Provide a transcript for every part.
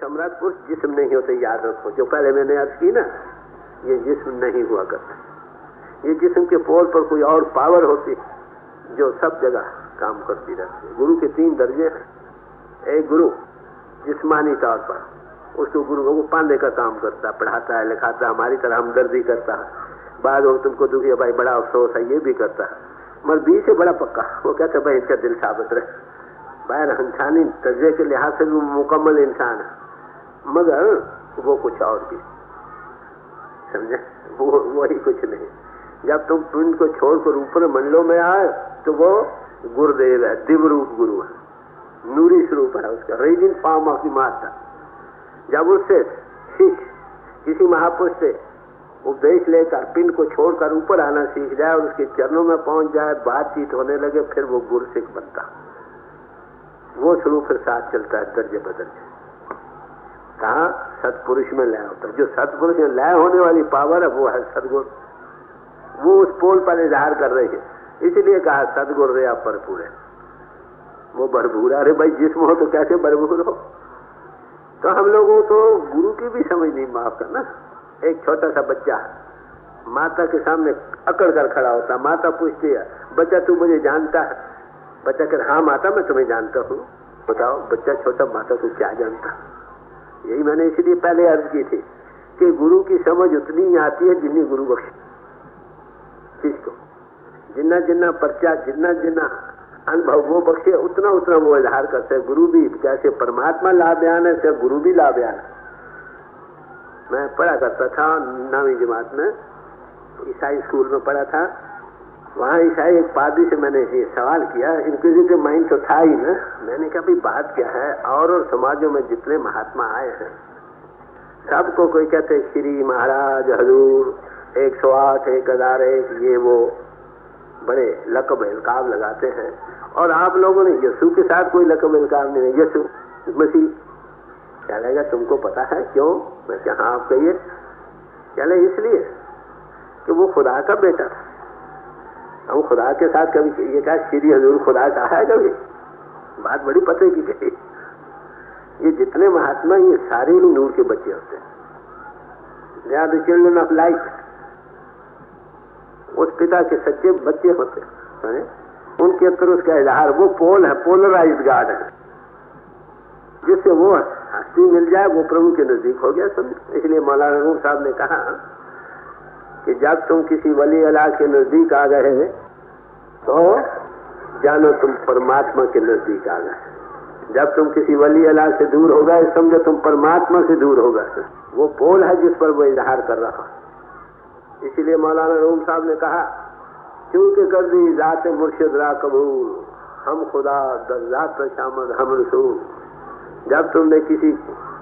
सम्राट पुरुष जिस्म नहीं होते, याद रखो। जो पहले मैंने अर्ज की ना, ये जिस्म नहीं हुआ करता। ये जिस्म के पोल पर कोई और पावर होती जो सब जगह काम करती रहती है। गुरु के 3 दर्जे हैं। एक गुरु जिस्मानी तौर पर, उसको गुरु को पाने का काम करता है, पढ़ाता है, लिखाता है, हमारी तरह हमदर्दी करता है, बाद में तुमको दुखी है भाई, बड़ा अफसोस है, ये भी करता है। मगर 20 से बड़ा पक्का, वो कहते भाई इसका दिल साबित रहे, भाई इंसानी दर्जे के लिहाज से भी मुकम्मल इंसान है, मगर वो कुछ और भी, समझे, वो ही कुछ नहीं। जब तुम पिंड को छोड़कर ऊपर मंडलों में आए तो वो गुरुदेव है, दिव्यरूप गुरु है, नूरी स्वरूप है उसका, raising form of the master. जब उससे शिष्य किसी महापुरुष से उपदेश लेकर पिंड को छोड़कर ऊपर आना सीख जाए और उसके चरणों में पहुंच जाए, बातचीत होने लगे, फिर वो गुरु सिख बनता। वो स्वरूप फिर साथ चलता है दर्जे बदर्जे। कहा सतपुरुष में लय होता है। जो सतपुरुष में लय होने वाली पावर है वो है सदगुरु। वो उस पोल पर इजहार कर रही है, इसलिए कहा सदगुरु रे आप भरपूर है। वो भरपूर, अरे भाई जिस्म हो तो कैसे भरपूर हो। तो हम लोगों को गुरु की भी समझ नहीं, माफ करना। एक छोटा सा बच्चा माता के सामने अकड़ कर खड़ा होता, माता पूछती है बच्चा तू मुझे जानता है? बच्चा कहता हाँ माता मैं तुम्हें जानता हूँ। बताओ बच्चा छोटा, माता को क्या जानता? यही मैंने इसलिए पहले अर्ज की थी कि गुरु की समझ उतनी ही आती है जितनी गुरु बख्शे किसको, जितना जितना पर्चा, जितना जितना अनुभव वो बख्शे, उतना उतना वो इजहार करते हैं। गुरु भी जैसे परमात्मा लाभयान है, ऐसे गुरु भी लाभयान है। मैं पढ़ा करता था 9वीं जमात में, ईसाई स्कूल में पढ़ा था। वहाँ ईसाई एक पादरी से मैंने ये सवाल किया, इंक्विजिटिव माइंड तो था ही ना। मैंने कहा भाई बात क्या है, और समाजों में जितने महात्मा आए हैं सबको कोई कहते श्री महाराज, हजूर, 108, 1001, ये वो बड़े लकब इल्काब लगाते हैं, और आप लोगों ने यीशु के साथ कोई लकब इल्काब नहीं। यीशु मसीह क्या लगेगा तुमको पता है क्यों? मैं क्या हाँ आप कहिए। चले इसलिए कि वो खुदा का बेटा था। हम खुदा के साथ कभी ये कहा श्री हजूर खुदा कहा है कभी? बात बड़ी पते की गई। ये जितने महात्मा ये सारे ही नूर के बच्चे होते हैं, they are the children of light. उस पिता के सच्चे बच्चे होते हैं, उनके अंदर उसका इजहार, वो पोल है, पोलराइज्ड गाड है, जिससे वो हस्ती मिल जाए वो प्रभु के नजदीक हो गया समझ। इसलिए मौलाना रूम साहब ने कहा कि जब तुम किसी वली अल्लाह के नजदीक आ गए तो जानो तुम परमात्मा के नजदीक आ गए। जब तुम किसी वली अल्लाह से दूर हो गए समझो तुम परमात्मा से दूर हो गए। वो पोल है जिस पर वो इजहार कर रहा। इसीलिए मौलाना रूम साहब ने कहा क्योंकि कर दी जात मुर्शिद रा कबूल, हम खुदा दर्जात शामद हम रसूल। जब तुमने किसी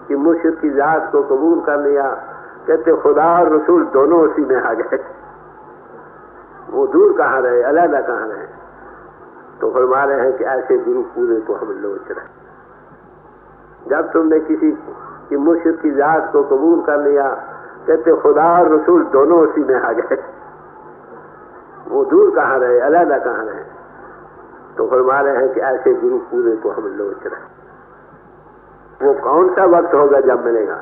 की मुर्शिद की जात को कबूल कर लिया, कहते खुदा और रसूल दोनों उसी में आ गए। वो दूर कहाँ रहे, अलग कहाँ रहे। तो फरमा रहे हैं कि ऐसे गुरु पूरे को हम लोच रहे। जब तुमने किसी की मुर्शिद की जात को कबूल कर लिया, कहते खुदा और रसूल दोनों उसी में आ गए। वो दूर कहाँ रहे, अलग कहाँ रहे। तो फरमा रहे हैं कि ऐसे गुरु पूरे को हम लोच रहे। वो कौन सा वक्त होगा जब मिलेगा?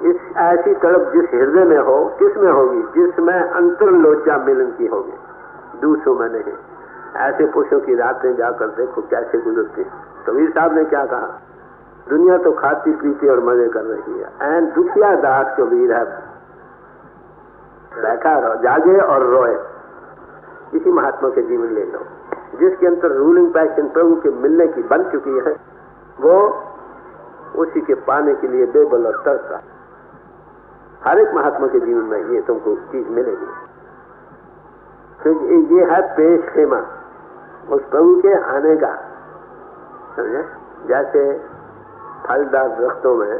इस ऐसी तड़प जिस हृदय में हो, किस में होगी? जिसमें अंतर्लोचा मिलन की होगी, दूसरों में नहीं। ऐसे पुरुषों की रातें जाकर देखो कैसे गुजरती। कबीर साहब ने क्या कहा, दुनिया तो खाती पीती और मजे कर रही है, एंड दुखिया दास कबीर है बैठा रहो, जागे और रोए। किसी महात्मा के जीवन ले लो जिसके अंदर रूलिंग पैशन प्रभु के मिलने की बन चुकी है, वो उसी के पाने के लिए बेबल और तरसा। हर एक महात्मा के जीवन में ये तुमको चीज मिलेगी। क्योंकि ये है पेश खेमा उस प्रभु के आने का, समझे। जैसे फलदार दरख्तों में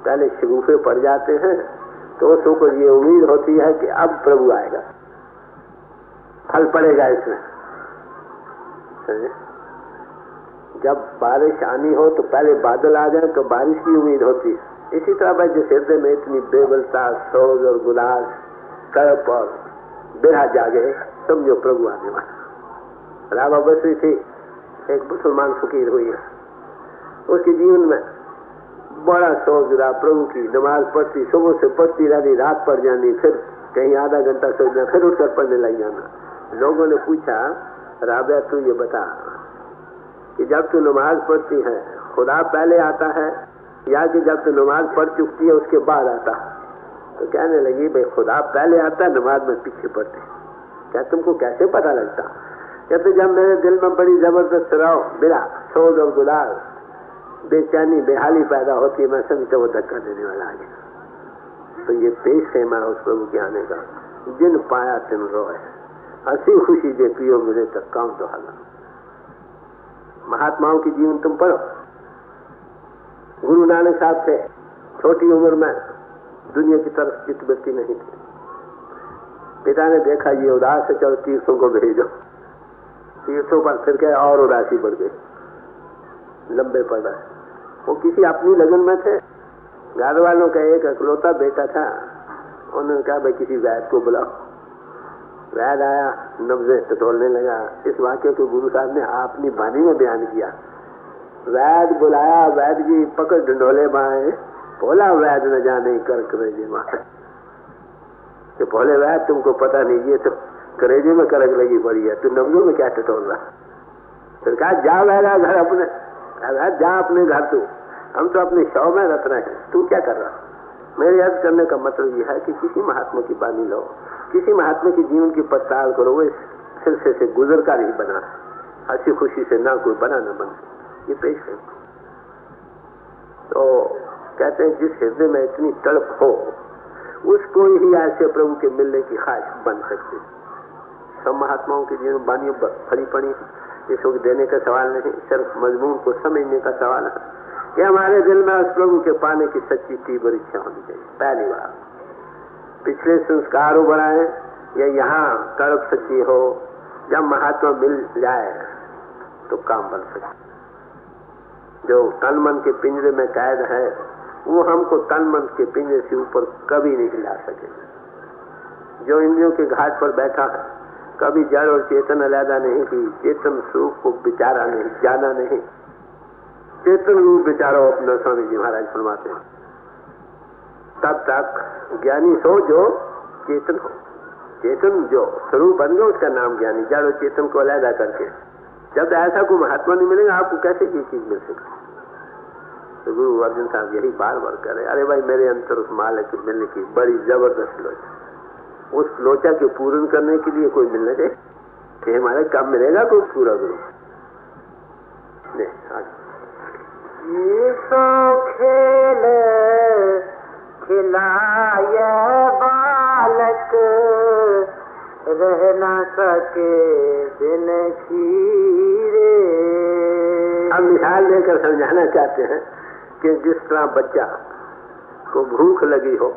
पहले शगुफे पड़ जाते हैं तो उसको को ये उम्मीद होती है कि अब प्रभु आएगा, फल पड़ेगा इसमें, समझे। जब बारिश आनी हो तो पहले बादल आ जाए तो बारिश की उम्मीद होती है। इसी तरह भाई जिस हृदय में इतनी बेबलता, सोज और गुलास, तड़प और बिरहा जागे, समझो प्रभु आने वाला। रावा बसरी थी, एक मुसलमान फकीर हुई है, उसके जीवन में बड़ा सोच रहा, प्रभु की नमाज पढ़ती, सुबह से पढ़ती रहती, रात पड़ जानी, फिर कहीं आधा घंटा सोचना, फिर उठकर पढ़ने लग जाना। लोगों ने पूछा, राबिया तू ये बता कि जब तू नमाज पढ़ती है खुदा पहले आता है या कि जब तू नमाज पढ़ चुकती है उसके बाद आता? तो कहने लगी, भाई खुदा पहले आता है, नमाज में पीछे पढ़ती। क्या तुमको कैसे पता लगता? कहते जब मेरे दिल में बड़ी जबरदस्त राव बिरा सोच और गुलाल बेचैनी बेहाली पैदा होती है, मैं समझता वो धक्का देने वाला आ गया। तो ये पेश है मैं उस प्रभु के आने का, जिन पाया तिन रोए, हंसी खुशी जे पियो मिले तक काम तो हाला। महात्माओं की जीवन तुम पढ़ो। गुरु नानक साहब से छोटी उम्र में दुनिया की तरफ चित्तवृत्ति नहीं थी। पिता ने देखा ये उदास है, चलो तीर्थों को भेजो। तीर्थों पर फिर क्या और उदासी बढ़ गई, लंबे पड़ रहे। वो किसी अपनी लगन में थे, घर वालों का एक अकलौता बेटा था। उन्होंने कहा भाई किसी वैद को बुलाओ। वैद आया, नब्ज़ें टटोलने लगा। इस वाक्य को गुरु साहब ने अपनी वाणी में बयान किया। वैद बुलाया, वैद जी पकड़ ढंडोले बाएं, बोला वैद न जाने कर करेजे मां। कि बोले वैद तुमको पता नहीं, ये तो करेजे में करक लगी पड़ी है, तू नब्जों में क्या टटोल रहा? फिर कहा जा वैदा घर अपने, जा अपने घर, तू हम तो अपने शव में रत रहे हैं, तू क्या कर रहा? मेरे अर्ज करने का मतलब यह है कि किसी महात्मा की बानी लो, किसी महात्मा की जीवन की पड़ताल करो, वो इस सिलसिले से गुजर कर ही बना, हंसी खुशी से ना कोई बना न बना। ये पेश है। तो कहते हैं जिस हृदय में इतनी तड़प हो उसको ही ऐसे प्रभु के मिलने की ख्वाहिश बन सकती। सब महात्माओं की जीवन बानी फरी पड़ी, इसको देने का सवाल नहीं, सिर्फ मजमून को समझने का सवाल है कि हमारे दिल में उस प्रभु के पाने की सच्ची तीव्र इच्छा होनी चाहिए। पहली बात, पिछले संस्कार बढ़ाए या यहाँ तड़प सच्ची हो, जब महात्मा मिल जाए तो काम बन सके। जो तन मन के पिंजरे में कैद है वो हमको तन मन के पिंजरे से ऊपर कभी नहीं हिला सके। जो इंद्रियों के घाट पर बैठा है, कभी जड़ और चेतन अलग नहीं की, चेतन स्वरूप को विचारा नहीं, जाना नहीं। चेतन रूप विचारो अपना, स्वामी जी महाराज फरमाते हैं। तब तक ज्ञानी सो जो चेतन हो, चेतन जो स्वरूप बन गया उसका नाम ज्ञानी। जड़ और चेतन को अलग करके जब ऐसा कोई महात्मा नहीं मिलेगा आपको कैसे ये चीज मिल सके? तो गुरु अर्जुन साहब यही बार बार करे, अरे भाई मेरे अंतर उस मालिक के मिलने की बड़ी जबरदस्त लोचा, उस लोचा के पूर्ण करने के लिए कोई मिलना चाहिए कि हमारे कब मिलेगा कोई पूरा गुरु नहीं। खेल खिलाए बालक रह ना सके बिन खीरे। अब मिसाल देकर समझाना चाहते हैं कि जिस तरह बच्चा को भूख लगी हो,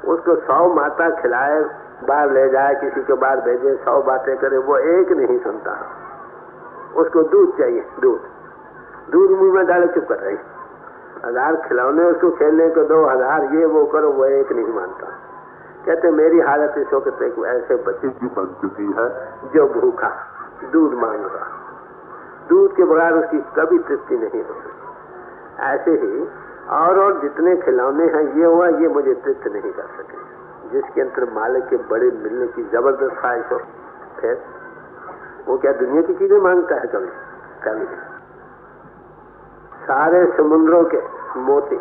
उसको 100 माता खिलाए, बाहर ले जाए, किसी के बाहर भेजे, 100 बातें करे, वो एक नहीं सुनता। उसको दूध चाहिए, दूध मुंह में डाले चुप कर रही। 1000 खिलौने उसको खेलने को 2000 ये वो करो, वो एक नहीं मानता। कहते मेरी हालत इस वक्त एक ऐसे बच्चे की बन चुकी है जो भूखा दूध मांग रहा, दूध के बगैर उसकी कभी तृप्ति नहीं हो सकती। ऐसे ही और जितने खिलौने हैं ये हुआ, ये मुझे तृप्त नहीं कर सके। जिसके अंतर मालिक के बड़े मिलने की जबरदस्त ख्वाहिश हो, फिर वो क्या दुनिया की चीजें मांगता है? कभी सारे समुद्रों के मोती,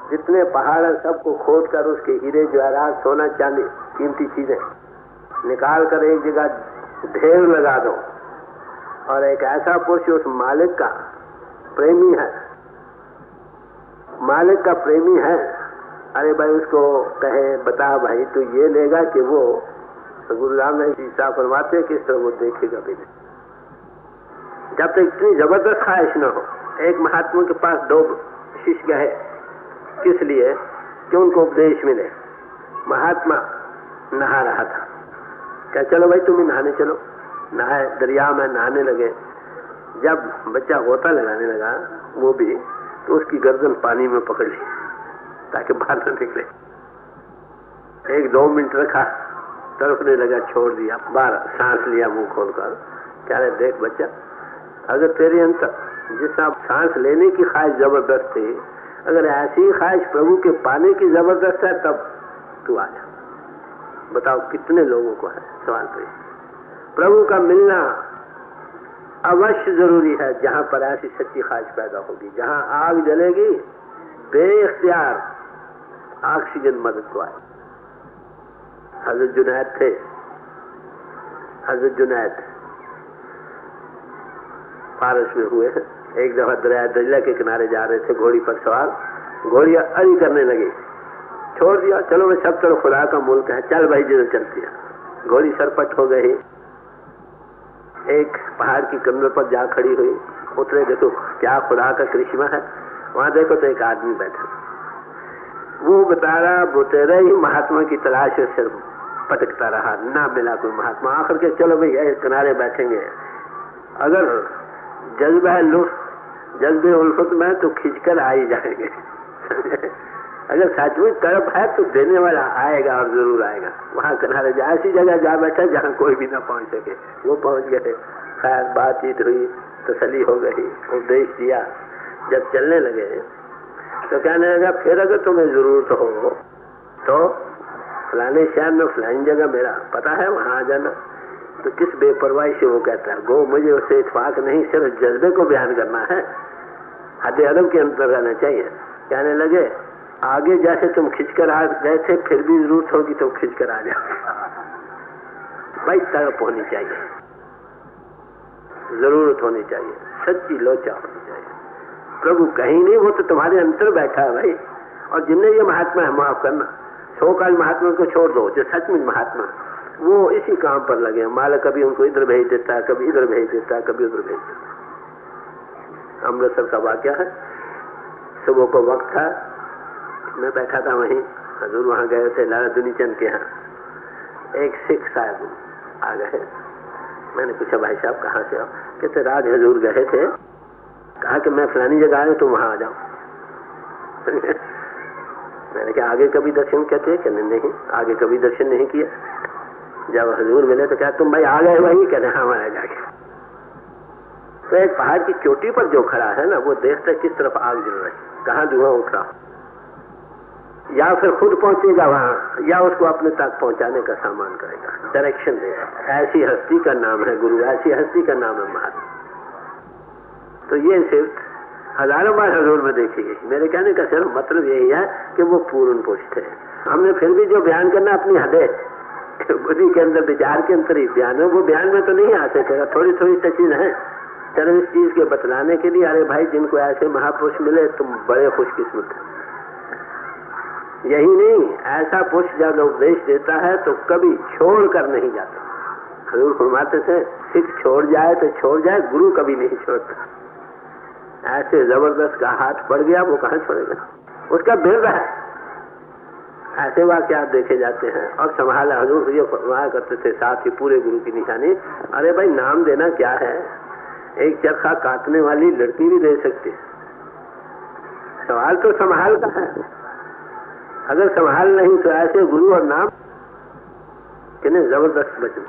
जितने पहाड़ हैं, सबको खोद कर उसके हीरे जवाहरात सोना चांदी कीमती चीजें निकाल कर एक जगह ढेर लगा दो, और एक ऐसा पुरुष उस मालिक का प्रेमी है, मालिक का प्रेमी है, अरे भाई उसको कहे बता भाई तू ये लेगा कि वो, तो गुरु रामदास जी साहब फरमाते हैं कि इस तरह वो देखेगा भी नहीं। जब तक इतनी जबरदस्त ख्वाहिश न हो। एक महात्मा के पास 2 शिष्य गए, किस लिए? कि उनको उपदेश मिले। महात्मा नहा रहा था, क्या चलो भाई तुम नहाने चलो। नहाए, दरिया में नहाने लगे। जब बच्चा गोता लगाने लगा वो भी, तो उसकी गर्दन पानी में पकड़ ली ताकि बाहर न निकले। 1-2 मिनट रखा, तड़पने लगा, छोड़ दिया, बाहर सांस लिया मुंह खोलकर। क्या रे देख बच्चा, अगर तेरे अंतर जिस आप सांस लेने की ख्वाहिश जबरदस्त थी, अगर ऐसी ख्वाहिश प्रभु के पाने की जबरदस्त है तब तू आ जा। बताओ कितने लोगों को है सवाल पे। प्रभु का मिलना अवश्य जरूरी है जहां पर ऐसी सच्ची ख्वाहिश पैदा होगी। जहां आग जलेगी बेइख्तियार ऑक्सीजन मदद को आए। हजरत जुनैद थे, हजरत जुनैद फारस में हुए हैं। एक दफा दरिया दजला के किनारे जा रहे थे, घोड़ी पर सवार, घोड़ी अड़ी करने लगी, छोड़ दिया, चलो मैं सब तरफ खुदा का मुल्क है, चल भाई जिधर चलती है। घोड़ी सरपट हो गई, एक पहाड़ की कमर पर जा खड़ी हुई, उतरे, देखो क्या खुदा का करिश्मा है। वहां देखो तो एक आदमी बैठा, वो बेचारा बुतेरा ही महात्मा की तलाश में सिर पटकता रहा, ना मिला कोई महात्मा। आखिर के चलो भाई किनारे बैठेंगे, अगर जज्बे उल्फत में तो खींचकर आ ही जाएंगे। अगर सच में तरफ है तो देने वाला आएगा और जरूर आएगा। वहां किनारे जा, ऐसी जगह जा बैठा जहां कोई भी ना पहुंच सके, वो पहुंच गए। खैर बातचीत हुई, तसल्ली हो गई, उपदेश दिया। जब चलने लगे तो कहने लगा फिर अगर तुम्हें जरूरत हो तो फलाने शहर में फलानी जगह मेरा पता है, वहां आ जाना। तो किस बेपरवाही से वो कहता है, गो मुझे उससे इत्फाक नहीं, सिर्फ जज्बे को बयान करना है, हद अदब के अंदर रहना चाहिए। कहने लगे आगे जैसे तुम खिंचकर आ गए थे, फिर भी जरूरत होगी तो खिंचकर आ जाओ। भाई तड़प होनी चाहिए, जरूरत होनी चाहिए, सच्ची लोचा होनी चाहिए। प्रभु कहीं नहीं, वो तो तुम्हारे अंतर बैठा है भाई। और जिनने ये महात्मा है माफ करना, सो-कॉल्ड महात्मा को छोड़ दो, जो सच में महात्मा वो इसी काम पर लगे। मालिक कभी उनको इधर भेज देता है, कभी इधर भेज देता है, कभी उधर भेज देता है। अमृतसर का वाकया है, सुबह को वक्त था, मैं बैठा था वहीं, हजूर वहां गए थे लाला दुनीचंद के यहाँ। एक सिख साहब आ गए, मैंने पूछा भाई साहब कहाँ से आओ? कहते राज हजूर गए थे, कहा कि मैं फलानी जगह आया तो वहां आ जाओ। मैंने कहा आगे कभी दर्शन कहते हैं? कहने नहीं, आगे कभी दर्शन नहीं किया। जब हजूर मिले तो क्या तुम भाई आ गए वही? कहते हाँ मैं जाके। तो एक पहाड़ की चोटी पर जो खड़ा है ना, वो देखता है किस तरफ आग जल रही, कहाँ धुआं उठ रहा, या फिर खुद पहुंचेगा वहां, या उसको अपने तक पहुंचाने का सामान करेगा, डायरेक्शन देगा। ऐसी हस्ती का नाम है गुरु, ऐसी हस्ती का नाम है महात्मा। तो ये सिर्फ हजारों बार हजूर में देखी गई। मेरे कहने का सिर्फ मतलब यही है कि वो पूर्ण पुष्ट है। हमने फिर भी जो बयान करना अपनी हदें बुद्धि के अंदर, विचार के अंदर ही बयान है, वो बयान में तो नहीं आ सकेगा। थोड़ी थोड़ी सी चीज है चलो इस चीज के बतलाने के लिए। अरे भाई जिनको ऐसे महापुरुष मिले तुम बड़े खुशकिस्मत है। यही नहीं, ऐसा पुरुष जब उपदेश देता है तो कभी छोड़ कर नहीं जाता। हजूर फरमाते थे सिख छोड़ जाए तो छोड़ जाए, गुरु कभी नहीं छोड़ता। ऐसे जबरदस्त का हाथ पड़ गया, वो कहाँ छोड़ेगा, उसका बिरद है। ऐसे वाकयात देखे जाते हैं। और संभाला हजूर ये फरमाया करते थे, साथ ही पूरे गुरु की निशानी। अरे भाई नाम देना क्या है, एक चरखा काटने वाली लड़की भी दे सकती है। सवाल तो संभाल का है। अगर संभाल नहीं तो ऐसे गुरु और नाम कितने जबरदस्त वचन,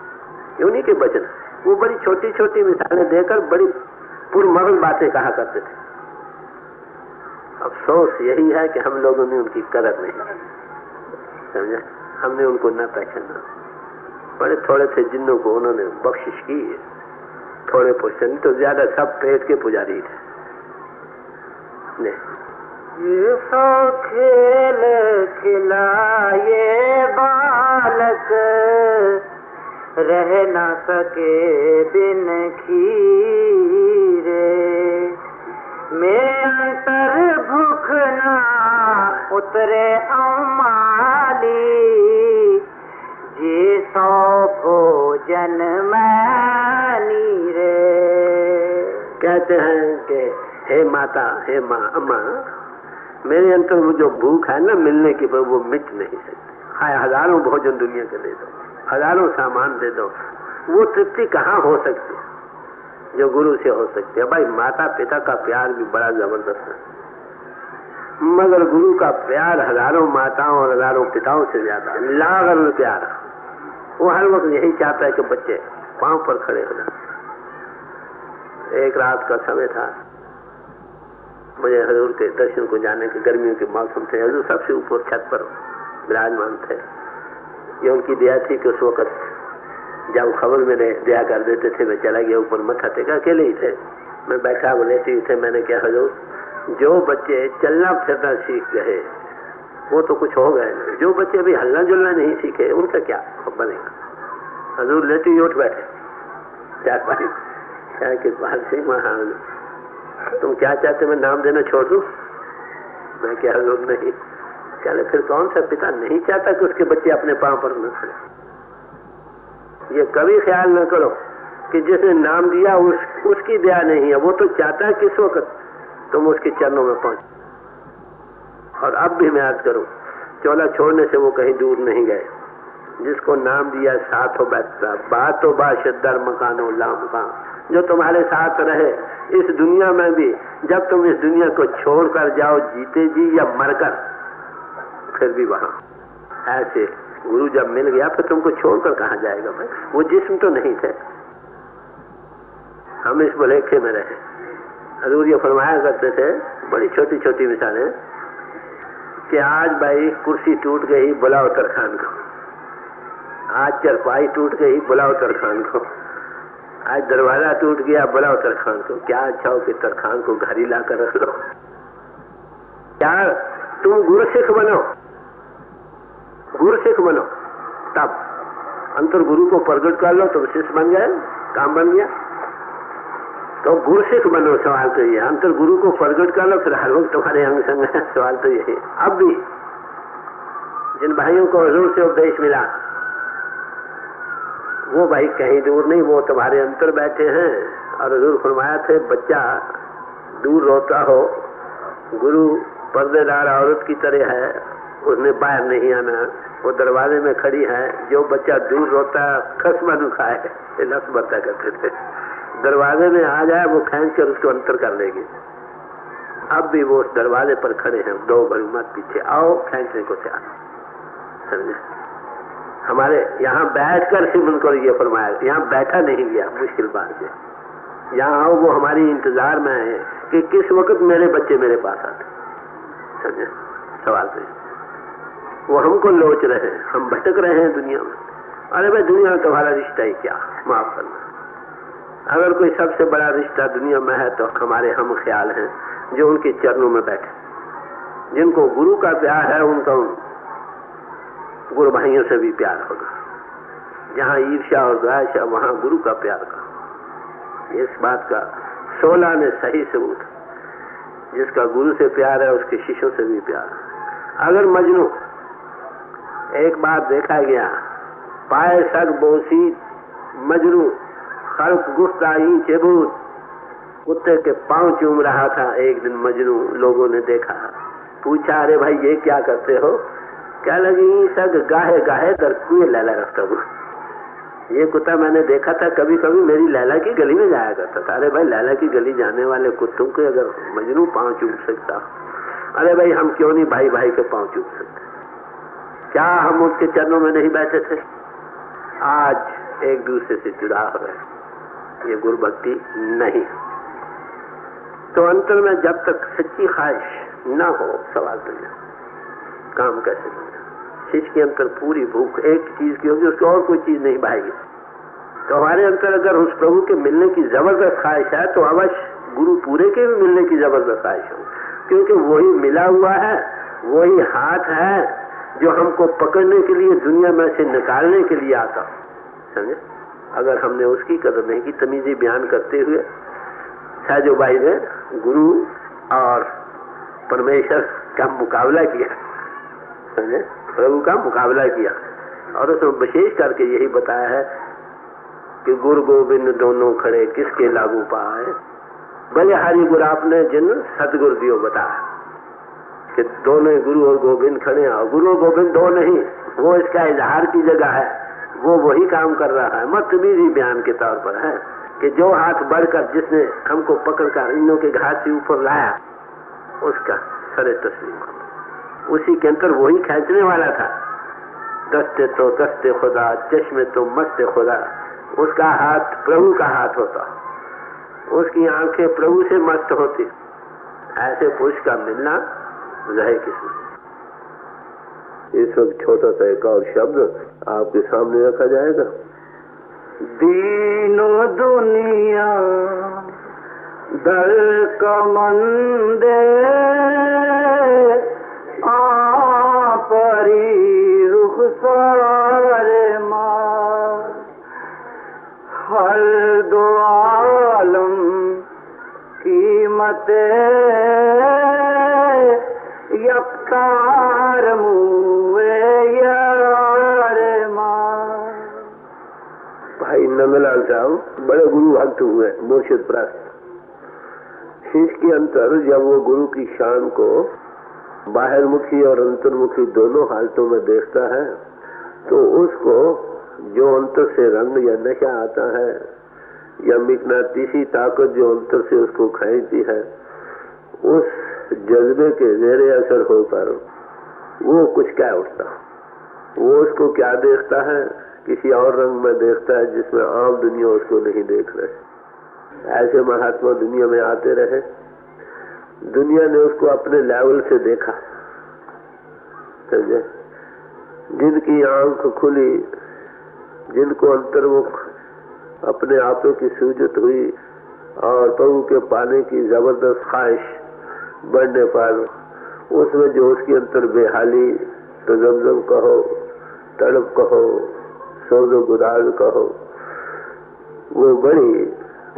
क्यों नहीं के वचन, वो बड़ी छोटी छोटी मिसालें देकर बड़ी पुरमगज बातें कहा करते थे। अफसोस यही है कि हम लोगों ने उनकी कदर नहीं समझा, हमने उनको न पहचाना। बड़े थोड़े थे जिन्हों को उन्होंने बख्शिश की, थोड़े पुरुष तो ज्यादा सब पेट के पुजारी थे। ये सो खेल खिलाए बालक, रह न सके बिन खीरे, मैं अंतर भूख ना उतरे अमाली, जी सो भोजन मैनी रे। कहते हैं कि हे माता, हे माँ, अम्मा, मेरे अंतर वो जो भूख है ना मिलने की, पर वो मिट नहीं सकती। हाय हजारों भोजन दुनिया के दे दो, हजारों सामान दे दो, वो तृप्ति कहाँ हो सकती है जो गुरु से हो सकती है। भाई माता पिता का प्यार भी बड़ा जबरदस्त है, मगर गुरु का प्यार हजारों माताओं और हजारों पिताओं से ज्यादा लागर प्यार। वो हर वक्त यही चाहता है कि बच्चे पांव पर खड़े हो जाए। एक रात का समय था, मुझे हजूर के दर्शन को जाने के गर्मियों के मौसम थे। हजूर सबसे ऊपर छत पर विराजमान थे। ये उनकी दया थी कि उस वक्त जब खबर मेरे दया कर देते थे मैं चला गया ऊपर, मत्था टेका, अकेले ही थे, मैं बैठा, वो लेटे ही थे। मैंने क्या हजूर, जो बच्चे चलना फिरना सीख गए वो तो कुछ हो गए, जो बच्चे अभी हलना जुलना नहीं सीखे उनका क्या बनेगा? हजूर लेटे ही उठ बैठे, चार पानी क्या कि सिंह महान, तुम क्या चाहते मैं नाम देना छोड़ दूं? मैं क्या हजूर नहीं। कहले फिर कौन सा पिता नहीं चाहता कि उसके बच्चे अपने पांव पर न खड़े? ये कभी ख्याल न करो कि जिसने नाम दिया उसकी दया नहीं है, वो तो चाहता है किस वक्त तुम उसके चरणों में पहुंच। और अब भी मैं याद करूं, चोला छोड़ने से वो कहीं दूर नहीं गए। जिसको नाम दिया साथ हो बैठता, बात हो बाशदर मकानो लामका, जो तुम्हारे साथ रहे इस दुनिया में भी, जब तुम इस दुनिया को छोड़कर जाओ जीते जी या मरकर, फिर भी वहां। ऐसे गुरु जब मिल गया फिर तुमको छोड़कर कहां जाएगा भाई? वो जिस्म तो नहीं थे। हम इस भुलेखे में रहे। हजूर ये फरमाया करते थे, बड़ी छोटी छोटी मिसालें, कि आज भाई कुर्सी टूट गई, बुलाओ तरखान को। आज चरपाई टूट गई, बुलाओ तरखान को। आज दरवाजा टूट गया, बुलाओ तरखान को। क्या अच्छा हो कि तरखान को घर ही लाकर रख लो। क्या तुम गुरु सिख बनो, गुरु सिख बनो, तब अंतर गुरु को प्रगट कर लो, तुम शिष्य बन गए, काम बन गया। तो गुरु सिख बनो, सवाल तो ये। अंतर गुरु को प्रगट कर लो, फिर हर वक्त तुम्हारे अंग संग है, सवाल तो यही। अब भी जिन भाइयों को हजूर से उपदेश मिला वो भाई कहीं दूर नहीं, वो तुम्हारे अंतर बैठे हैं। और हजूर फरमाया थे, बच्चा दूर रोता हो, गुरु पर्देदार औरत की तरह है, उसने बाहर नहीं आना, वो दरवाजे में खड़ी है। जो बच्चा दूर रोता खस्मा दुखाए, लफ्ज बता करते थे, दरवाजे में आ जाए वो खींच कर उसको अंतर कर लेगी। अब भी वो उस दरवाजे पर खड़े हैं, दो घड़ी मत पीछे आओ, खींचने को तैयार। समझे? हमारे यहाँ बैठकर सिर्फ उनको ये फरमाया, यहाँ बैठा नहीं गया, मुश्किल बात है। यहाँ आओ, वो हमारी इंतजार में है कि किस वक्त मेरे बच्चे मेरे पास आते। समझे? सवाल तो वो हमको लोच रहे हैं, हम भटक रहे हैं दुनिया में। अरे भाई दुनिया में तुम्हारा रिश्ता ही क्या, माफ करना। अगर कोई सबसे बड़ा रिश्ता दुनिया में है तो हमारे हम ख्याल हैं जो उनके चरणों में बैठे, जिनको गुरु का प्यार है, उनका गुरु भाइयों से भी प्यार होगा। जहाँ ईर्ष्या और द्वेष है वहाँ गुरु का प्यार का। इस बात का 16 ने सही सबूत। जिसका गुरु से प्यार है उसके शिष्यों से भी प्यार है। अगर मजनू, एक बात देखा गया, पाए सग बोसी मजनू खल्क गुफ्ताई चेबूत, कुत्ते के पांव चूम रहा था एक दिन मजनू। लोगों ने देखा, पूछा, अरे भाई ये क्या करते हो? क्या लगी, सग गाहे गाहे दर कुएं लैला रखता हूँ। ये कुत्ता मैंने देखा था, कभी कभी मेरी लैला की गली में जाया करता था। अरे भाई लैला की गली जाने वाले कुत्तों को अगर मजनू पांव चूम सकता, अरे भाई हम क्यों नहीं भाई भाई के पांव चूम सकते? क्या हम उसके चरणों में नहीं बैठे थे? आज एक दूसरे से जुड़ा हो रहे, ये गुरु भक्ति नहीं। तो अंतर में जब तक सच्ची ख्वाहिश न हो, सवाल तो यह काम कैसे बने? शिष्य के अंतर पूरी भूख एक चीज की होगी, उसको और कोई चीज नहीं भाएगी। तो हमारे अंतर अगर उस प्रभु के मिलने की जबरदस्त ख्वाहिश है तो अवश्य गुरु पूरे के भी मिलने की जबरदस्त ख्वाहिश हो, क्योंकि वही मिला हुआ है, वही हाथ है जो हमको पकड़ने के लिए, दुनिया में से निकालने के लिए आता। समझे? अगर हमने उसकी कदर नहीं की, तमीज़ी बयान करते हुए साजो भाई ने गुरु और परमेश्वर का मुकाबला किया, समझे? प्रभु का मुकाबला किया और उसमें विशेष करके यही बताया है कि गुरु गोविंद दोनों खड़े किसके लागू पाए, भले हरि गुरु आपने जिन सतगुरु दियो बताया कि दोनों गुरु और गोविंद खड़े हैं। गुरु और गोविंद दो नहीं, वो इसका इजहार की जगह है, वो वही काम कर रहा है। मत भी बयान के तौर पर है कि जो हाथ बढ़कर जिसने हमको पकड़कर इनों के घाट से ऊपर लाया, उसका सरे तस्लीम, उसी के अंतर वही खींचने वाला था। दस्ते तो दस्ते खुदा, चश्मे तो मस्ते खुदा। उसका हाथ प्रभु का हाथ होता, उसकी आंखें प्रभु से मस्त होती। ऐसे पुरुष का मिलना रहे किसमें। इस वक्त छोटा सा एक और शब्द आपके सामने रखा जाएगा। दीनो दुनिया दर कमंदे परी रुखसार मार, हर दो आलम कीमते यफ्तार मुए यार मार। भाई नंदलाल साहब बड़े गुरु भक्त हुए, मुर्शिद प्रस्त। शिष्य के अंतर जब वो गुरु की शान को बाहरमुखी और अंतर्मुखी दोनों हालतों में देखता है तो उसको जो अंतर से रंग या नशा आता है या मिकनातीसी ताकत जो अंतर से उसको खींचती है, उस जज्बे के ज़ेरे असर होकर वो कुछ कह उठता। वो उसको क्या देखता है, किसी और रंग में देखता है जिसमें आम दुनिया उसको नहीं देख रहे। ऐसे महात्मा दुनिया में आते रहे, दुनिया ने उसको अपने लेवल से देखा। समझे? जिनकी आंख खुली, जिनको अंतर्मुख अपने आपे की सूझत हुई और प्रभु के पाने की जबरदस्त ख्वाहिश बढ़ने पर उसमें जो उसकी अंतर बेहाली, तो जमजम कहो, तड़प कहो, सौदो गुदाल कहो, वो बड़ी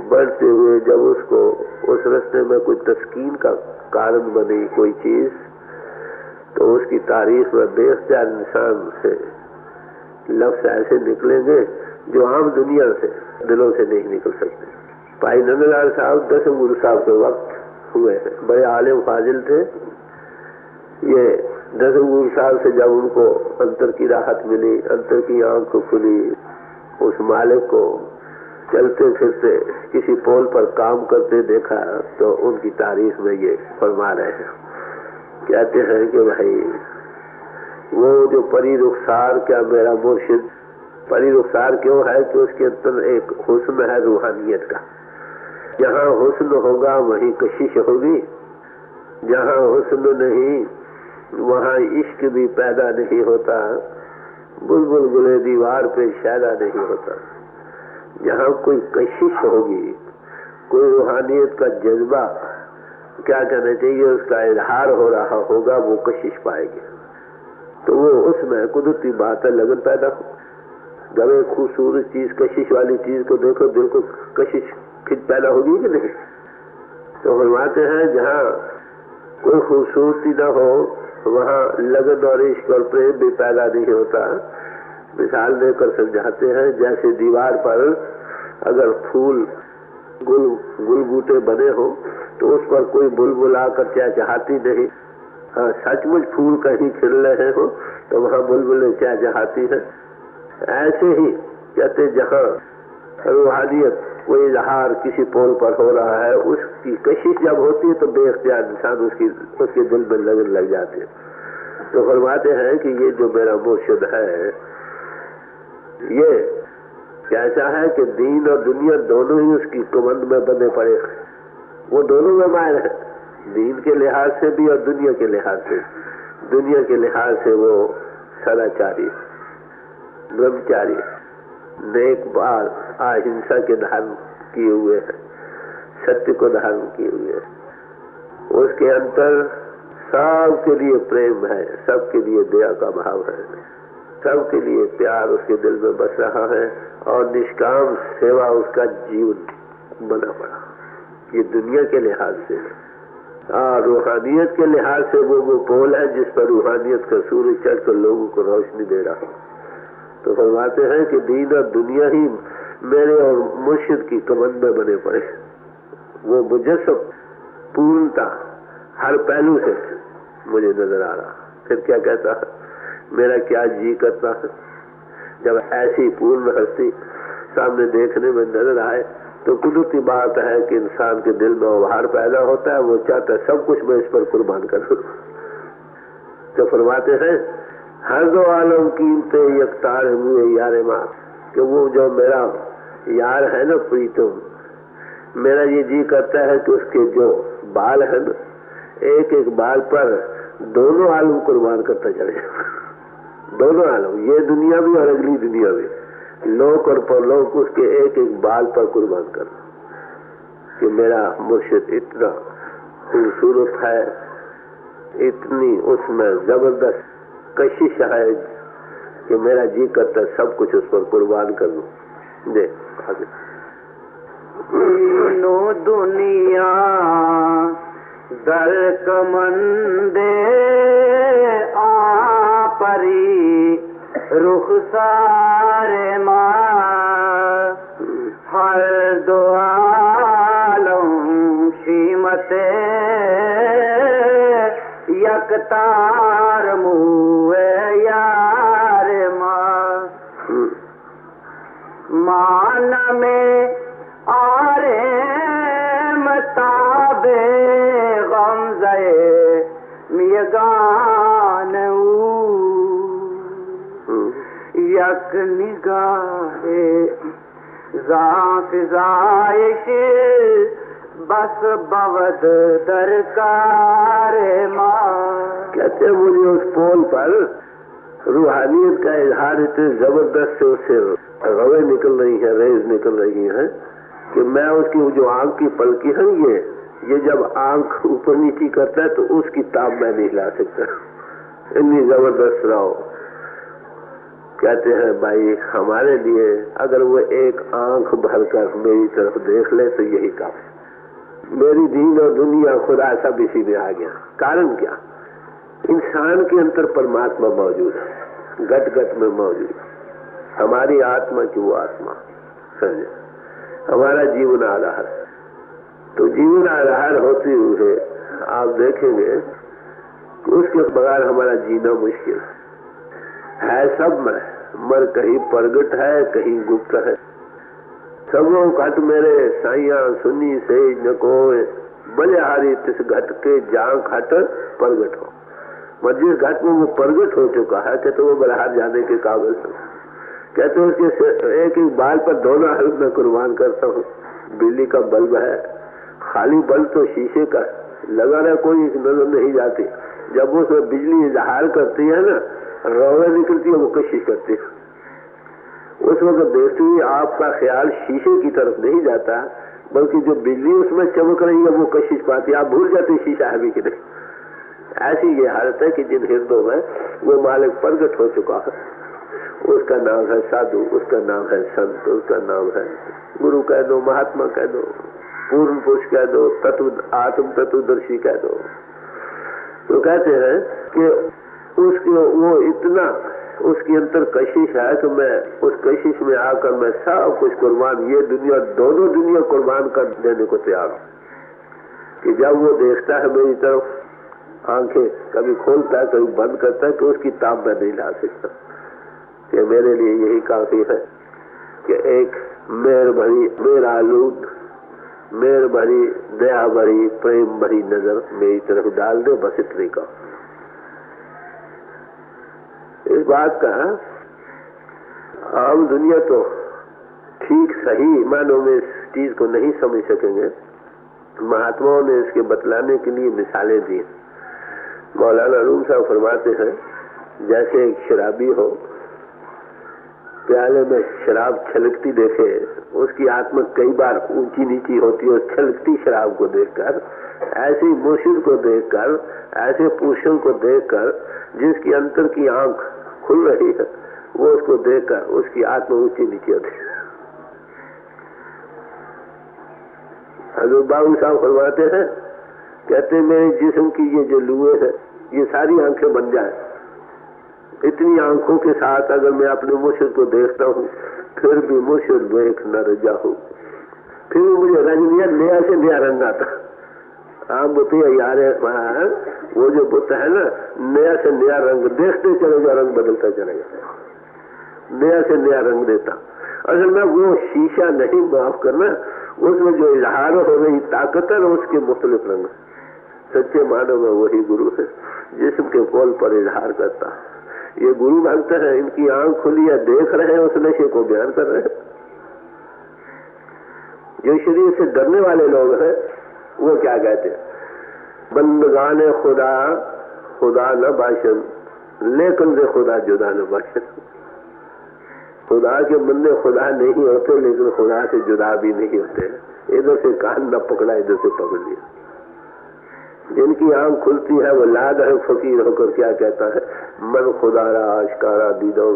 बढ़ते हुए जब उसको उस रास्ते में कोई तस्कीन का कारण बनी कोई चीज, तो उसकी तारीफ में बेख्तियार इंसान से लफ्ज ऐसे निकलेंगे जो आम दुनिया से दिलों से नहीं निकल सकते। भाई नंदलाल साहब 10 गुरु साहब के वक्त हुए हैं, बड़े आलिम फाजिल थे। ये 10 गुरु साहब से जब उनको अंतर की राहत मिली, अंतर की आंख खुली, उस मालिक को चलते फिरते किसी पोल पर काम करते देखा, तो उनकी तारीफ में ये फरमा रहे हैं। कहते हैं कि भाई वो जो परी रुखसार, क्या मेरा मुर्शिद परी रुखसार क्यों है कि उसके अंदर एक हुस्न है रूहानियत का। जहाँ हुस्न होगा वहीं कशिश होगी, जहाँ हुस्न नहीं वहाँ इश्क भी पैदा नहीं होता, बुलबुल गुले दीवार पे शायदा नहीं होता। जहाँ कोई कशिश होगी, कोई रूहानियत का जज्बा, क्या कहना चाहिए, उसका इजहार हो रहा होगा, वो कशिश पाएगी। तो वो उसमें कुदरती बात है, लगन पैदा हो। जब एक खूबसूरत चीज, कशिश वाली चीज को देखो, दिल को कशिश खिंच पैदा होगी कि नहीं। तो फरमाते हैं जहाँ कोई खूबसूरती न हो वहाँ लगन और इश्क और प्रेम भी पैदा नहीं होता। मिसाल देकर समझाते हैं, जैसे दीवार पर अगर फूल गुल बूटे बने हो तो उस पर कोई बुलबुल आकर चहचहाती नहीं। हाँ, सचमुच फूल कहीं खिल रहे हो तो वहाँ बुलबुलें चहचहाती है। ऐसे ही कहते जहाँ रूहानियत कोई इजहार किसी पोल पर हो रहा है, उसकी कशिश जब होती है तो बेख्तियार इंसान उसके दिल में लगन लग जाती है। तो फरमाते हैं कि ये जो मेरा मुर्शिद है, ये कैसा है कि दीन और दुनिया दोनों ही उसकी कमंद में बंधे पड़े। वो दोनों में मायर है, दीन के लिहाज से भी और दुनिया के लिहाज से। दुनिया के लिहाज से वो सदाचारी, ब्रह्मचारी, नेक बाल, अहिंसा के धारण किए हुए हैं, सत्य को धारण किए हुए हैं। उसके अंतर सबके लिए प्रेम है, सबके लिए दया का भाव है, सबके लिए प्यार उसके दिल में बस रहा है और निष्काम सेवा उसका जीवन बना पड़ा। ये दुनिया के लिहाज से। रूहानियत के लिहाज से वो पोल है जिस पर रूहानियत का सूर्य चढ़कर लोगों को रोशनी दे रहा। तो फरमाते हैं कि दीन और दुनिया ही मेरे और मुर्शिद की कमंद में बने पड़े। वो मुजस्सम पूर्णता हर पहलू से मुझे नजर आ रहा। फिर क्या कहता है, मेरा क्या जी करता है जब ऐसी पूर्ण हस्ती सामने देखने में नजर आए, तो कुदरती बात है कि इंसान के दिल में उभार पैदा होता है। वो चाहता है सब कुछ मैं इस पर कुर्बान करूं। तो फरमाते हैं, हर दो आलम कीमते यकतार हुए यार माँ, कि वो जो मेरा यार है ना प्रीतम, मेरा ये जी करता है कि उसके जो बाल है ना, एक एक बाल पर दोनों आलम कुर्बान करता चले, दोनों आलम, ये दुनिया भी और अगली दुनिया भी, लोक और परलोक, उसके एक एक बाल पर कुर्बान कर कि मेरा मुर्शिद इतना खूबसूरत है, इतनी उसमें जबरदस्त कशिश है कि मेरा जी करता सब कुछ उस पर कुर्बान कर दूं। दे आगे। नो दुनिया दर्क मंदे आ परी रुख सारे माँ हर दो आलम शीमते यकतार मुए यार माँ मान में आरे मताबे गमज़े मियगान यक निगाहे ज़ाफ़िज़ाइश बस बवद दरकार माँ। कहते मुझे उस पोल पर रूहानियत का इजहार इतने जबरदस्त से उससे रवे निकल रही है, रेज निकल रही है कि मैं उसकी जो आंख की पलकी है ये जब आंख ऊपर नीचे करता है तो उसकी ताब मैं नहीं ला सकता, इतनी जबरदस्त रहो। कहते हैं भाई हमारे लिए अगर वो एक आंख भरकर मेरी तरफ देख ले तो यही काफी, मेरी दीन और दुनिया खुदा सब इसी में आ गया। कारण क्या? इंसान के अंदर परमात्मा मौजूद है, गट गट में मौजूद है, हमारी आत्मा की वो आत्मा समझे, हमारा जीवन आधार। तो जीवन आधार होते हुए आप देखेंगे कि उसके बगैर हमारा जीना मुश्किल है। सब में मर कहीं प्रगट है, कहीं गुप्त है। सबों घट मेरे साइया सुनी से न कोय बलिहारी तिस घट के जहाँ घट प्रगट हो। जिस घट में वो प्रगट हो चुका है कहते वो बलिहार जाने के काबिल है। कहते उसके एक एक बाल पर दोनों हल्क में कुर्बान करता हूँ। बिजली का बल्ब है, खाली बल्ब तो शीशे का लगा रहा, कोई नजर नहीं जाती। जब उसमें बिजली इजहार करती है ना, रोवे निकलती है, वो कशिश करती है। उस वक्त देखते हुए आपका ख्याल शीशे की तरफ नहीं जाता, बल्कि जो बिजली उसमें चमक रही है वो कशिश पाती है, आप भूल जाते शीशा है भी कि नहीं। ऐसी ये हालत है कि जिन हृदयों में वो मालिक प्रगट हो चुका है, उसका नाम है साधु, उसका नाम है संत, उसका नाम है गुरु कह दो, महात्मा कह दो, पूर्ण पुरुष कह दो, तत्व आत्म तत्वदर्शी कह दो। तो कहते हैं कि उसके वो इतना उसके अंदर कशिश है कि मैं उस कशिश में आकर मैं सब कुछ कुर्बान, ये दुनिया दोनों दुनिया कुर्बान कर देने को तैयार हूँ। कि जब वो देखता है मेरी तरफ, आंखें कभी खोलता है कभी बंद करता है, तो उसकी ताब मैं नहीं ला सकता। कि मेरे लिए यही काफी है कि एक मेर भरी, मेर आलूद, मेर भरी, दया भरी, प्रेम भरी नजर मेरी तरफ डाल दे, बस इतने का। इस बात का आम दुनिया तो ठीक सही मानों में इस चीज को नहीं समझ सकेंगे। महात्माओं ने इसके बतलाने के लिए मिसालें दी। मौलाना रूम साहब फरमाते हैं, जैसे एक शराबी हो, प्याले में शराब छलकती देखे, उसकी आत्मा कई बार ऊंची नीची होती है। छलकती शराब को देखकर, ऐसे मुर्शिद को देखकर, ऐसे पुरुषों को देखकर जिसकी अंतर की आंख खुल रही है, वो उसको देखकर उसकी आत्मा ऊंची नीची होती है। हजरत बाबू साहब फरमाते हैं, कहते मेरे जिस्म की ये जो लुए है, ये सारी आंखें बन जाए। इतनी आंखों के साथ अगर मैं अपने मुर्शिद को देखता हूँ, फिर भी मुर्शिद देख न रजा हूँ, फिर भी मुझे रंग नया से नया रंग आता। आम बुत यार वो जो बुत है ना, नया से नया रंग देखते चलेगा, रंग बदलता चलेगा, नया से नया रंग देता। असल में वो शीशा नहीं, माफ करना, उसमें जो इजहार हो रही ताकत है उसके मुख्तलिफ रंग। सच्चे मानव में वही गुरु है जिस्म के पोल पर इजहार करता। ये गुरु भक्त है, इनकी आंख खुली है, देख रहे हैं, उस नशे को बयान कर रहे हैं। जो शरीर से डरने वाले लोग हैं वो क्या कहते हैं? बंदगाने खुदा खुदा न बाशन, लेकिन से खुदा जुदा न बाशन। खुदा के बंदे खुदा नहीं होते, लेकिन खुदा से जुदा भी नहीं होते। इधर से कान न पकड़ा, इधर से पकड़ लिया। जिनकी आंख खुलती है वो लाद है फकीर होकर क्या कहता है, मन खुदारा आशकारा दीदो,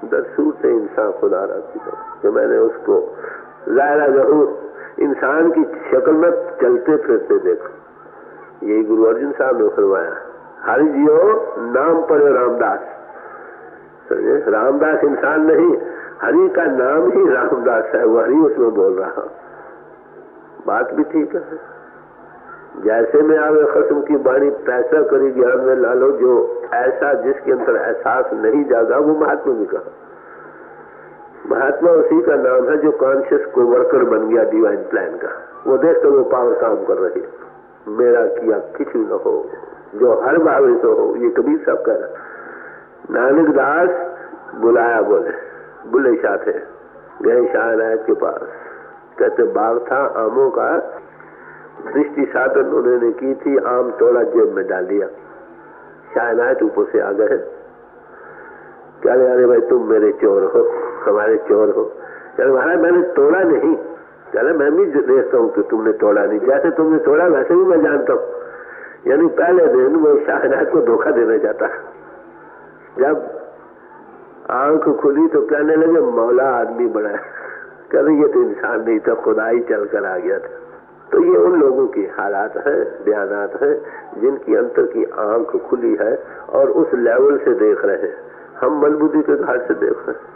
दरसूर से इंसान खुदारा दीदो। कि मैंने उसको ज़ाहिरा जरूर इंसान की शक्ल में चलते फिरते देखा। यही गुरु अर्जुन साहब ने फरमाया, हरि जियो नाम पढ़ो रामदास। समझे, रामदास इंसान नहीं, हरि का नाम ही रामदास है, वो हरि उसमें बोल रहा। बात भी ठीक है। जैसे में आवे खस्म की बाणी पैसा करी ज्ञान में लालो, जो ऐसा जिसके अंदर एहसास नहीं जागा वो महात्मा भी कहा। महात्मा उसी का नाम है जो कॉन्शियस को वर्कर बन गया डिवाइन प्लान का। वो देखते वो पावर काम कर रही है। मेरा किया किसी न हो, जो हर भावे तो हो, ये कबीर साहब कह रहा। नानक दास बुलाया, बोले बुले शाह थे, गए शाहनायत के पास। कहते बाग था आमों का, दृष्टि साधन उन्होंने की थी, आम तोड़ा जेब में डाल दिया। शाहनायत ऊपर से आ गए, क्या अरे भाई तुम मेरे चोर हो, हमारे चोर हो। चल महाराज मैंने तोड़ा नहीं। चले मैं भी देखता हूँ कि तुमने तोड़ा नहीं, जैसे तुमने तोड़ा वैसे भी मैं जानता हूँ। यानी पहले दिन वो शाहनायत को धोखा देना चाहता। जब आंख खुली तो कहने लगे मौला आदमी बना है। कह रही ये तो इंसान नहीं था, खुदा ही चल कर आ गया था। तो ये उन लोगों की हालात है, बयानात है, जिनकी अंतर की आंख खुली है और उस लेवल से देख रहे हैं। हम मनबुद्धि के घाट से देख रहे हैं।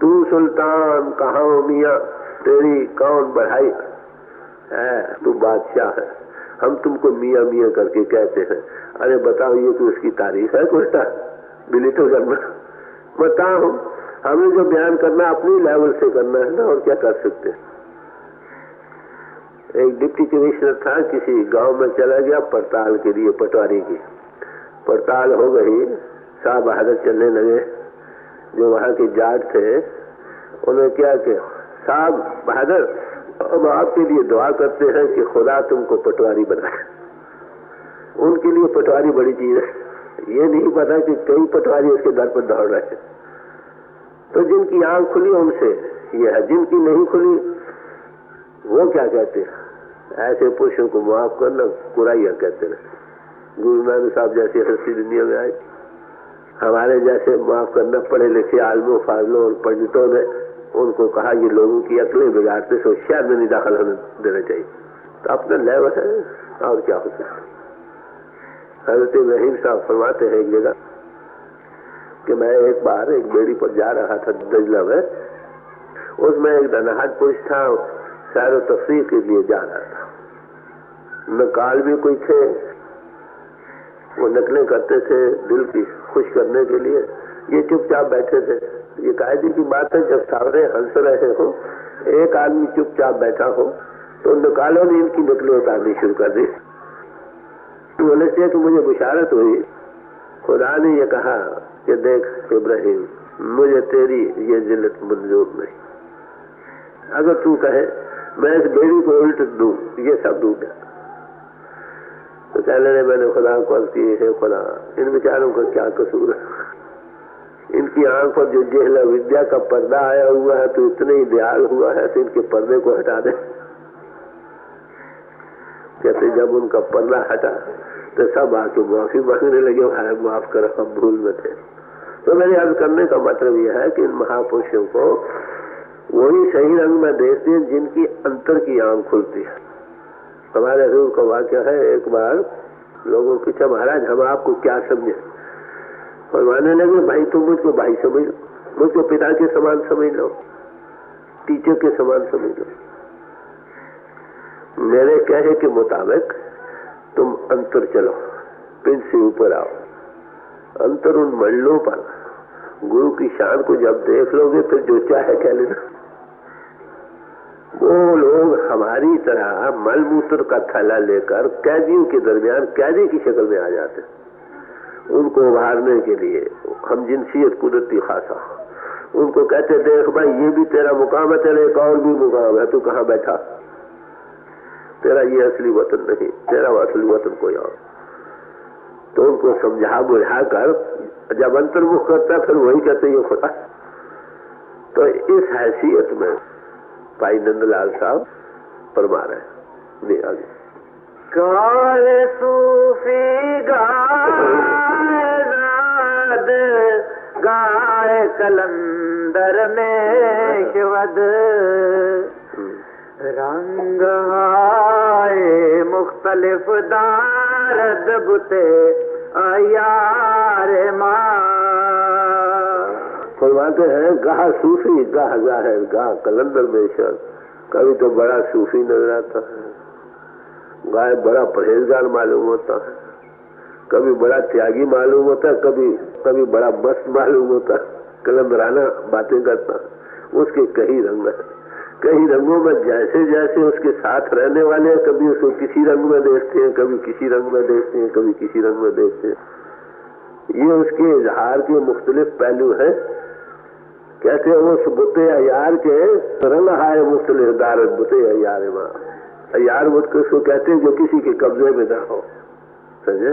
तू सुल्तान कहाँ मियाँ, तेरी कौन बढ़ाई है, तू बादशाह है, हम तुमको मियाँ मियाँ करके कहते हैं। अरे बताओ ये तो उसकी तारीफ है कुछ बिली तो करना। बताओ हमें जो बयान करना अपनी लेवल से करना है ना, और क्या कर सकते हैं। एक डिप्टी कमिश्नर था, किसी गांव में चला गया पड़ताल के लिए, पटवारी की पड़ताल हो गई। शाह बहादुर चलने लगे, जो वहाँ के जाट थे। उन्होंने क्या किया, साहब बहादुर हम आपके लिए दुआ करते हैं कि खुदा तुमको पटवारी बनाए। उनके लिए पटवारी बड़ी चीज है, ये नहीं पता कि कई पटवारी उसके दर पर दौड़ रहे हैं। तो जिनकी आंख खुली उनसे ये है, जिनकी नहीं खुली वो क्या कहते हैं, ऐसे पुरुषों को माफ करना कुराइया कहते हैं। गुरु नानक साहब जैसी हस्ती दुनिया में आई, हमारे जैसे माफ करना पढ़े लिखे आलमों फाजलों और पंडितों ने उनको कहा ये लोगों की अकलें बिगाड़ते, सो शायद में नहीं दाखिल होने देना चाहिए। तो अपना लेवल है, और क्या हो सकता। हजरत इब्राहिम साहब फरमाते हैं एक जगह कि मैं एक बार एक बेड़ी पर जा रहा था दजला में, उसमें एक धनाहट पुरुष था, सैर तफरीह के लिए जा रहा था। नकाल भी कोई थे, वो नकलें करते थे दिल की खुश करने के लिए। ये चुपचाप बैठे थे। ये कायदे की बात है, जब सामने हंस रहे हो, एक आदमी चुपचाप बैठा हो, तो नकालों ने इनकी नकलें उतारनी शुरू कर दी। बोले से कि मुझे बुशारत हुई, खुदा ने ये कहा कि देख इब्राहिम, मुझे तेरी ये जिल्लत मंजूर नहीं। अगर तू कहे मैं इस बेड़ी को उल्ट दूं, ये सब डूब गया। तो कहने लगे मैंने खुदा को अर्ज की है, खुदा इन बेचारों का क्या कसूर है, इनकी आंख पर जो जेहला विद्या का पर्दा आया हुआ है, तो इतने ही दयाल हुआ है तो इनके पर्दे को हटा दे। कहते जब उनका पर्दा हटा तो सब आके माफी मांगने लगे, भाई माफ करो हम भूल में थे। तो मेरे अर्ज करने का मतलब यह है कि इन महापुरुषों को वही सही रंग में देखते हैं जिनकी अंतर की आंख खुलती है। हमारे हजूर का वाक्य है, एक बार लोगों की पूछा महाराज हम आपको क्या समझे, और मानने लगे भाई तुम मुझको भाई समझ लो, मुझको पिता के समान समझ लो, टीचर के समान समझ लो। मेरे कहे के मुताबिक तुम अंतर चलो, पिंड से ऊपर आओ। अंतर उन मंडलों पर गुरु की शान को जब देख लोगे तो जो चाहे कह लेना। वो लोग हमारी तरह मलमूत्र का थैला लेकर कैदियों के दरमियान कैदी की शक्ल में आ जाते हैं। उनको उभारने के लिए हम जिनसियत कुदरती खासा उनको कहते देख भाई ये भी तेरा मुकाम है, तेरा एक और भी मुकाम है, तू कहाँ बैठा। तेरा ये असली वतन नहीं, तेरा असली वतन कोई और। तो उनको समझा बुझा कर जब अंतर्मुख करता फिर वही कहते ये खुदा। तो इस हैसियत में भाई नंदलाल साहब फरमा रहे। नहीं आगे काले सूफी गाय कलंदर में शिवद रंग आए मुख्तलिफ दारद बुते आयार माँ। फरमाते हैं गाह सूफी गाह जाहिर गाह कलंदर में शिवद। कभी तो बड़ा सूफी नजर आता है, गाय बड़ा परहेजगार मालूम होता है, कभी बड़ा त्यागी मालूम होता है, कभी बड़ा मस्त मालूम होता है, कलंदराना बातें करता है। उसके कई रंग है, कई रंगों में जैसे जैसे उसके साथ रहने वाले हैं, कभी उसको किसी रंग में देखते हैं, कभी किसी रंग में देखते हैं, कभी किसी रंग में देखते हैं। ये उसके इजहार के मुख्तलिफ पहलू हैं। कहते हैं उस बुते अयार के रंग हाय मुख्तलिफ दारत बुते अयार माँ। अयार बुत किसको कहते हैं जो किसी के कब्जे में ना हो, समझे।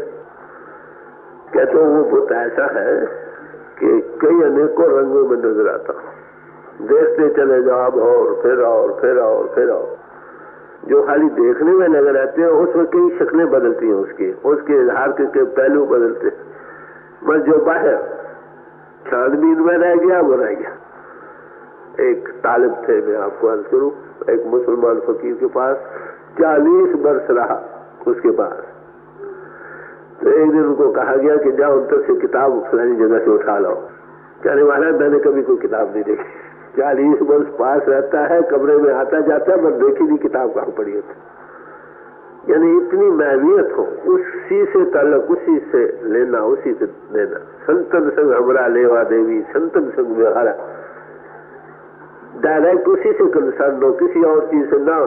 कहते हैं वो बुत ऐसा है कि कई अनेकों रंगों में नजर आता, देखते चले जाओ अब और फिर और फिर और फिर और। जो खाली देखने में नजर आते हैं उसमें कई शक्लें बदलती हैं, उसके इजहार के पहलू बदलते हैं। बस जो बाहर छानबीन में रह गया वो रह गया। एक तालिब थे, मैं आपको अर्ज करूं, एक मुसलमान फकीर के पास 40 वर्ष रहा उसके पास। तो एक दिन उनको कहा गया कि जाओ उनतर से किताब फलानी जगह से उठा लाओ। कहने वाला मैंने कभी कोई किताब नहीं देखी। 40 वर्ष पास रहता है, कमरे में आता जाता है, बस देखी नहीं किताब कहाँ पड़ी होती। यानी इतनी महवियत हो, उसी से तल्लक, उसी से लेना, उसी से देना। संतन संग हमरा लेवा देवी, संतन संग व्यवहारा। डायरेक्ट उसी से कंसर्न हो, किसी और चीज से ना,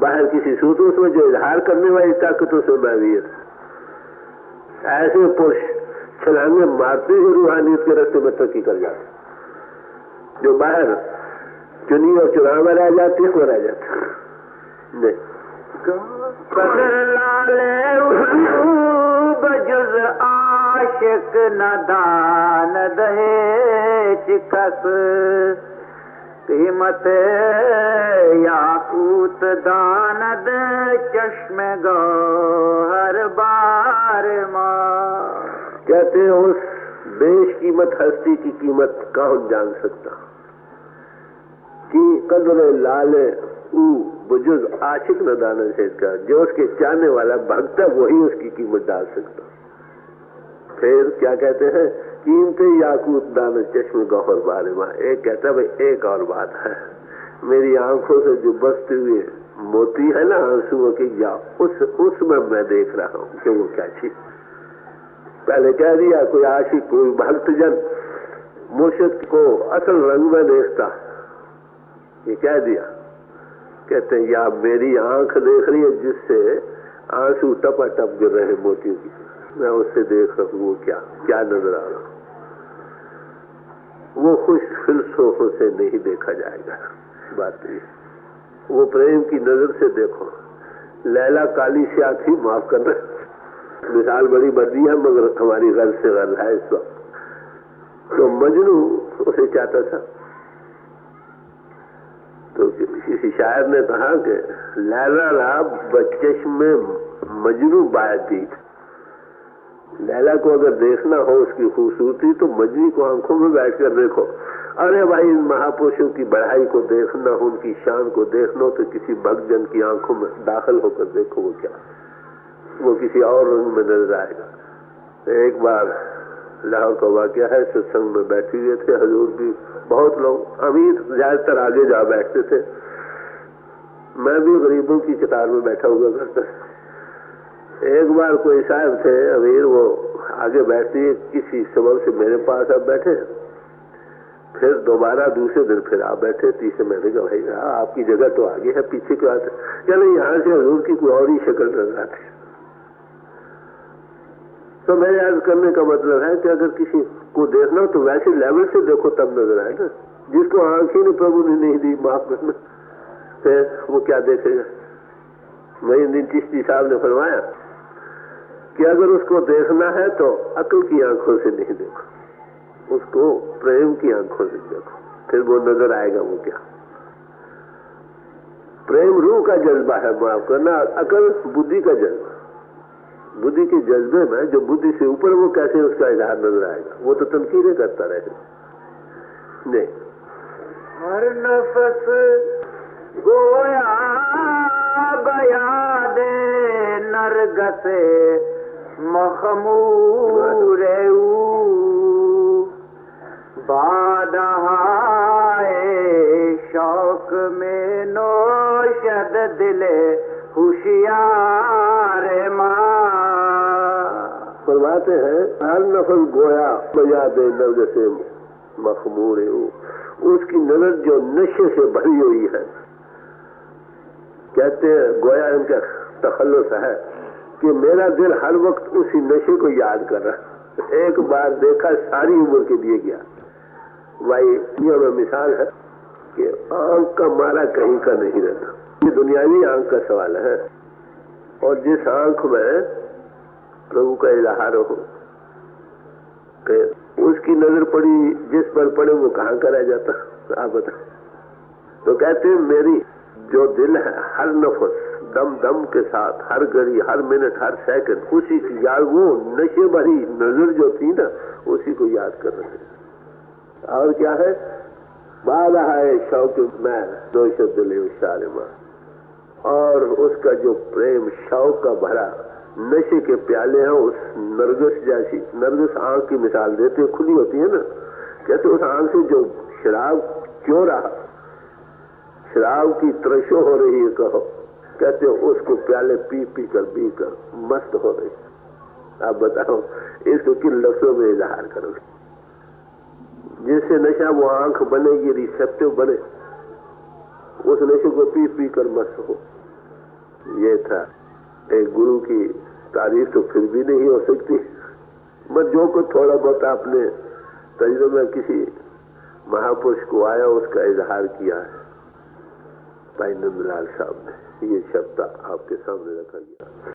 बाहर किसी सूत्रों से जो इजहार करने वाली ताकतों से महवियत। ऐसे पुरुष छलांगे मारते ही रूहानियत के रास्ते में तरक्की कर जाते। जो बाहर चुनी और चुनाव में रह जाते हैं वो रह जाते नहीं। बजुज आशिक नदान दहेज कस कीमत याकूत दानद चश्मे गौहर बार माँ। कहते हैं उस बेशकीमत हस्ती की कीमत कौन जान सकता कि कदर लाले बुजुर्ग आशिक न दाना से का, जो उसके चाहने वाला भक्त है वही उसकी कीमत डाल सकता। फिर क्या कहते हैं, कीमते याकूत दाना चश्मे गौहर बारे माँ। एक कहता है भाई एक और बात है, मेरी आंखों से जो बसते हुए मोती है ना आंसुओं की, या उसमें मैं देख रहा हूँ कि वो क्या चीज। पहले कह दिया कोई आशिक, कोई भक्तजन मुर्शिद को असल रंग में देखता, ये कह दिया। कहते हैं या मेरी आंख देख रही है जिससे आंसू टपा टप गिर रहे मोतियों की, मैं उससे देख रहा हूँ वो क्या नजर आ रहा। वो खुश फिलसफों से नहीं देखा जाएगा। बात ये, वो प्रेम की नजर से देखो। लैला काली स्या थी, माफ करना मिसाल बड़ी बदी है मगर हमारी गल से गल है इस वक्त। तो मजनू उसे चाहता था, तो किसी शायर ने कहा कि लैला रा बचश में मजनू बायती। लैला को अगर देखना हो उसकी खूबसूरती तो मजनू को आंखों में बैठकर देखो। अरे भाई इन महापुरुषों की बढ़ाई को देखना हो, उनकी शान को देखना हो तो किसी भक्तजन की आंखों में दाखिल होकर देखो, वो क्या, वो किसी और रंग में नजर आएगा। एक बार लाहौर का वाकया है, सत्संग में बैठे हुए थे हजूर भी, बहुत लोग अमीर ज्यादातर आगे जा बैठते थे, मैं भी गरीबों की कतार में बैठा हुआ करता। एक बार कोई साहब थे अमीर, वो आगे बैठते ही किसी सबब से मेरे पास अब बैठे, फिर दोबारा दूसरे दिन फिर आप बैठे। तीसरे मैंने कहा भाई आपकी जगह तो आगे है, पीछे क्यों आते? क्या नहीं, यहाँ से हजूर की कोई और ही शक्ल नजर आती। तो मेरे अर्ज करने का मतलब है कि अगर किसी को देखना हो तो वैसे लेवल से देखो तब नजर आए ना। जिसको आंख ही ने प्रभु ने नहीं दी, माफ करना, फिर वो क्या देखेगा? मोइनुद्दीन चिश्ती साहब ने फरमाया कि अगर उसको देखना है तो अक्ल की आंखों से नहीं देखो, उसको प्रेम की आंखों से देखो, फिर वो नजर आएगा वो क्या। प्रेम रूह का जज्बा है, माफ करना, अकल बुद्धि का जज्बा। बुद्धि के जज्बे में जो बुद्धि से ऊपर, वो कैसे उसका इजहार नजर आएगा? वो तो तनकीरें करता रहे। नहीं, हर नफस गोया बया दे नरगसे मखमूरे बादहाए शौक में नौशद दिले होशियार फरमाते हैं हर नफस गोया बजा दे नर्ग से मखमूर, उसकी नजर जो नशे से भरी हुई है। कहते हैं गोया इनका तखल्लुस है कि मेरा दिल हर वक्त उसी नशे को याद कर रहा, एक बार देखा सारी उम्र के लिए गया। भाई दुनिया में मिसाल है कि आंख का मारा कहीं का नहीं रहता, ये दुनियावी आंख का सवाल है। और जिस आंख में प्रभु का इजहार हो, उसकी नजर पड़ी जिस पर पड़े वो कहाँ का रह जाता, आप बता। तो कहते हैं मेरी जो दिल है हर नफस दम दम के साथ, हर घड़ी, हर मिनट, हर सेकंड उसी की याद, वो नशे भरी नजर जो थी ना, उसी को याद कर रहे हैं। और क्या है? बाधा है शौक में दोष दिले शालिमा, और उसका जो प्रेम शौक का भरा नशे के प्याले हैं, उस नरगिस जैसी, नरगिस आंख की मिसाल देते, खुली होती है ना, कहते उस आंख से जो शराब क्यों रहा, शराब की तरशो हो रही है, कहो, कहते उसको प्याले पी पी कर मस्त हो रही। आप बताओ इसको किन लफ्जों में इजहार करोगे? जिससे नशा वो आंख बनेगी, रिसेप्टिव बने, उस नशे को पी पी कर मस्त हो। ये था एक गुरु की तारीफ, तो फिर भी नहीं हो सकती, बस जो को थोड़ा बहुत आपने तजुर्बे में किसी महापुरुष को आया उसका इजहार किया है। भाई नंदलाल साहब ने ये शब्द आपके सामने रखा गया।